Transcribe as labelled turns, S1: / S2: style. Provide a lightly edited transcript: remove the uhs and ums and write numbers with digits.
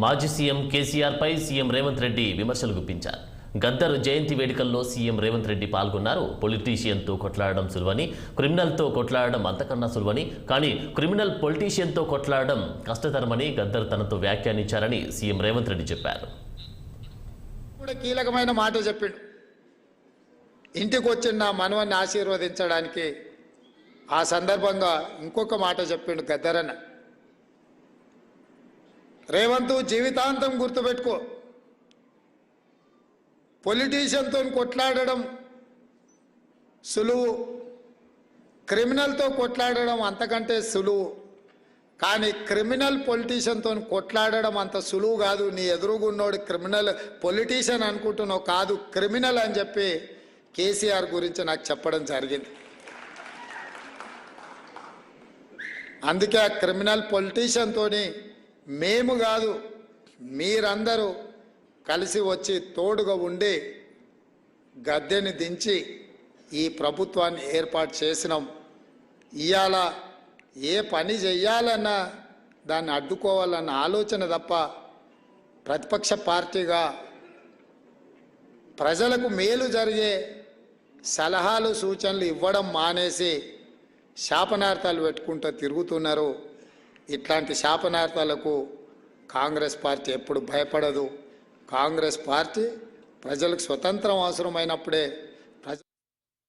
S1: మాజీ CM కేసీఆర్పై CM Revanth Reddy విమర్శలు గుప్పించారు. గద్దర్ జయంతి వేడుకల్లో సీఎం రేవంత్ రెడ్డి పాల్గొన్నారు. పొలిటీషియన్తో కొట్లాడడం సులువని, క్రిమినల్తో కొట్లాడడం అంతకన్నా సులువని, కానీ క్రిమినల్ పొలిటీషియన్తో కొట్లాడడం కష్టతరమని గద్దర్ తనతో వ్యాఖ్యానించారని సీఎం రేవంత్ రెడ్డి చెప్పారు.
S2: కీలకమైన మాట చెప్పిండు. ఇంటికి వచ్చిన నా మనవన్ని ఆశీర్వదించడానికి ఆ సందర్భంగా ఇంకొక మాట చెప్పిండు గద్దరన్న. రేవంత్, జీవితాంతం గుర్తుపెట్టుకో, పొలిటీషియన్తో కొట్లాడడం సులువు, క్రిమినల్తో కొట్లాడడం అంతకంటే సులువు. కానీ క్రిమినల్ పొలిటీషియన్తో కొట్లాడడం అంత సులువు కాదు. నీ ఎదురుగున్నోడు క్రిమినల్ పొలిటీషియన్ అనుకుంటున్నావు, కాదు క్రిమినల్ అని చెప్పి కేసీఆర్ గురించి నాకు చెప్పడం జరిగింది. అందుకే ఆ క్రిమినల్ పొలిటీషియన్తో మేము కాదు, మీరందరూ కలిసి వచ్చి తోడుగా ఉండి గద్దెని దించి ఈ ప్రభుత్వాన్ని ఏర్పాటు చేసినాం. ఇవాళ ఏ పని చెయ్యాలన్నా దాన్ని అడ్డుకోవాలన్న ఆలోచన తప్ప ప్రతిపక్ష పార్టీగా ప్రజలకు మేలు జరిగే సలహాలు సూచనలు ఇవ్వడం మానేసి శాపనార్థాలు పెట్టుకుంటూ తిరుగుతున్నారు. ఇట్లాంటి శాపనార్థాలకు కాంగ్రెస్ పార్టీ ఎప్పుడు భయపడదు. కాంగ్రెస్ పార్టీ ప్రజలకు స్వతంత్రం అవసరమైనప్పుడే